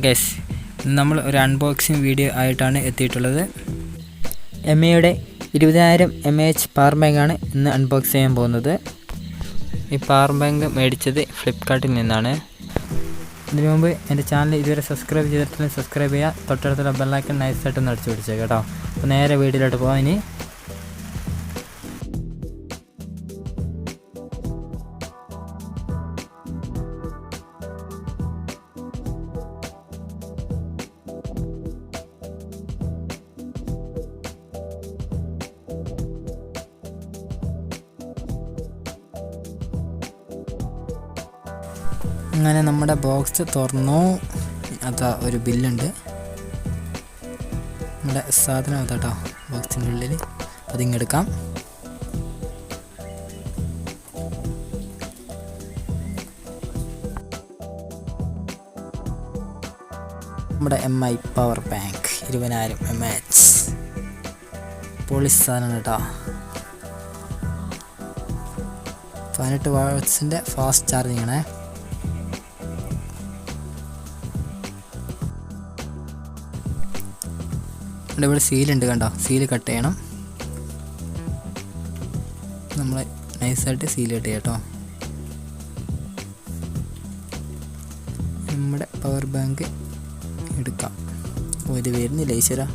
Hi guys, നമ്മൾ ഒരു unboxing video ആയിട്ടാണ് എത്തിയിട്ടുള്ളത്. എംഐയുടെ 20000 mAh പവർ ബാങ്കാണ് ഇന്ന് അൺബോക്സ് ചെയ്യാൻ പോകുന്നത്. ഈ പവർ ബാങ്ക് മേടിച്ചത് ഫ്ലിപ്കാർട്ടിൽ നിന്നാണ്. ഇതിനു മുമ്പ് എൻ്റെ ചാനൽ ഇതുവരെ സബ്സ്ക്രൈബ് ചെയ്തിട്ടുണ്ടെങ്കിൽ സബ്സ്ക്രൈബ് ചെയ്യുക. തൊട്ടടുത്തുള്ള ബെല്ലൈക്കൺ നൈസായിട്ടൊന്ന് അടിച്ചു പിടിച്ചേക്കാം കേട്ടോ. അപ്പോൾ നേരെ വീഡിയോയിലോട്ട് പോകാം. ഇനി അങ്ങനെ നമ്മുടെ ബോക്സ് തുറന്നു. അതാ ഒരു ബില്ലുണ്ട്. നമ്മുടെ സാധനം അതാട്ടോ ബോക്സിൻ്റെ ഉള്ളിൽ. അതിങ്ങെടുക്കാം. നമ്മുടെ MI power bank 20000 mAh polish സാധനമാണ് കേട്ടോ. 18 വാട്ട്സിൻ്റെ ഫാസ്റ്റ് ചാർജിങ് ആണേ. ഇവിടെ സീലുണ്ട് കണ്ടോ. സീല് കട്ട് ചെയ്യണം. നമ്മൾ നൈസായിട്ട് സീൽ കട്ട് ചെയ്യാം കേട്ടോ. നമ്മുടെ പവർ ബാങ്ക് എടുക്കാം. ഇത് വരുന്നില്ല ഈശ്വര.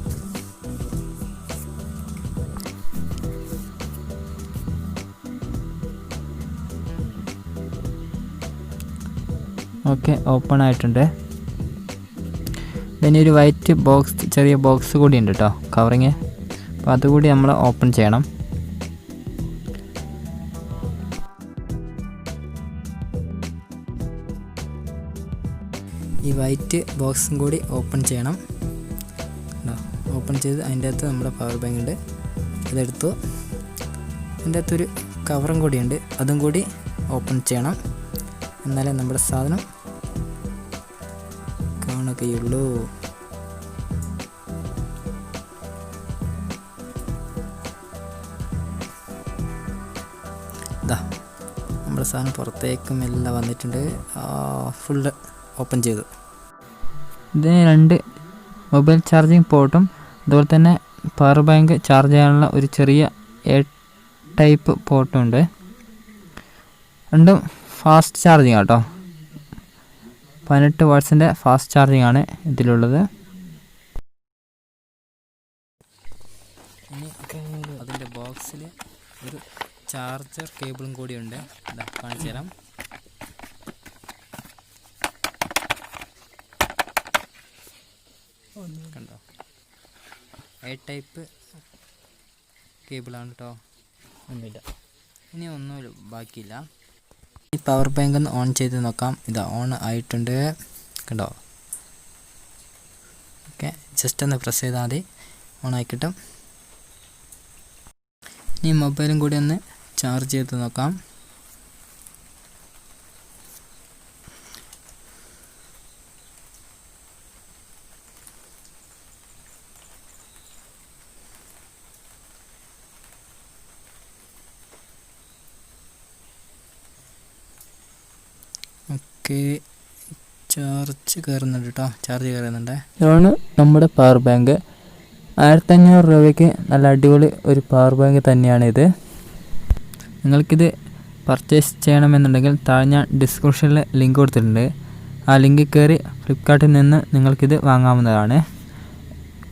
ഓക്കെ, ഓപ്പൺ ആയിട്ടുണ്ട്. പിന്നെ ഒരു വൈറ്റ് ബോക്സ്, ചെറിയ ബോക്സ് കൂടി ഉണ്ട് കേട്ടോ, കവറിങ്. അപ്പോൾ അതുകൂടി നമ്മൾ ഓപ്പൺ ചെയ്യണം. ഈ വൈറ്റ് ബോക്സും കൂടി ഓപ്പൺ ചെയ്യണം. ഓപ്പൺ ചെയ്ത് അതിൻ്റെ അകത്ത് നമ്മുടെ പവർ ബാങ്ക് ഉണ്ട്. അതെടുത്തു. അതിൻ്റെ അകത്തൊരു കവറും കൂടിയുണ്ട്, അതും കൂടി ഓപ്പൺ ചെയ്യണം. എന്നാലേ നമ്മുടെ സാധനം കാണുകയുള്ളൂ. ഇതാ നമ്മുടെ സാധനം പുറത്തേക്കും എല്ലാം വന്നിട്ടുണ്ട്. ഫുള്ള് ഓപ്പൺ ചെയ്തു. ഇതിന് 2 മൊബൈൽ ചാർജിങ് പോർട്ടും അതുപോലെ തന്നെ പവർ ബാങ്ക് ചാർജ് ചെയ്യാനുള്ള ഒരു ചെറിയ ടൈപ്പ് പോർട്ടും ഉണ്ട്. രണ്ടും ഫാസ്റ്റ് ചാർജിങ് കേട്ടോ. 18 വാട്ട്സിൻ്റെ ഫാസ്റ്റ് ചാർജിങ് ആണ് ഇതിലുള്ളത്. ഇനി അതിൻ്റെ ബോക്സിൽ ഒരു ചാർജർ കേബിളും കൂടിയുണ്ട്. കാണിച്ചു തരാം. കണ്ടോ, ടൈപ്പ് കേബിളാണ് കേട്ടോ. ഒന്നുമില്ല, ഇനി ഒന്നും ബാക്കിയില്ല. ഈ പവർ ബാങ്ക് ഒന്ന് ഓൺ ചെയ്ത് നോക്കാം. ഇതാ ഓൺ ആയിട്ടുണ്ട് കണ്ടോ. ഓക്കെ, ജസ്റ്റ് ഒന്ന് പ്രസ് ചെയ്താൽ മതി, ഓണായി കിട്ടും. ഇനി മൊബൈലും കൂടി ഒന്ന് ചാർജ് ചെയ്ത് നോക്കാം. ഓക്കെ, ചാർജ് കയറുന്നുണ്ട് കേട്ടോ. ചാർജ് കയറുന്നുണ്ട്. ഇതാണ് നമ്മുടെ പവർ ബാങ്ക്. 1500 രൂപയ്ക്ക് നല്ല അടിപൊളി ഒരു പവർ ബാങ്ക് തന്നെയാണ് ഇത്. നിങ്ങൾക്കിത് പർച്ചേസ് ചെയ്യണമെന്നുണ്ടെങ്കിൽ താഴെ ഞാൻ ഡിസ്ക്രിപ്ഷനിൽ ലിങ്ക് കൊടുത്തിട്ടുണ്ട്. ആ ലിങ്കിൽ കയറി ഫ്ലിപ്കാർട്ടിൽ നിന്ന് നിങ്ങൾക്കിത് വാങ്ങാവുന്നതാണ്.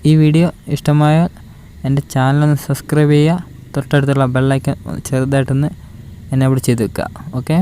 ഈ വീഡിയോ ഇഷ്ടമായാൽ എൻ്റെ ചാനലൊന്ന് സബ്സ്ക്രൈബ് ചെയ്യുക. തൊട്ടടുത്തുള്ള ബെല്ലൈക്കൺ ചെറുതായിട്ടൊന്ന് എനേബിൾ ചെയ്ത് വെക്കുക. ഓക്കെ.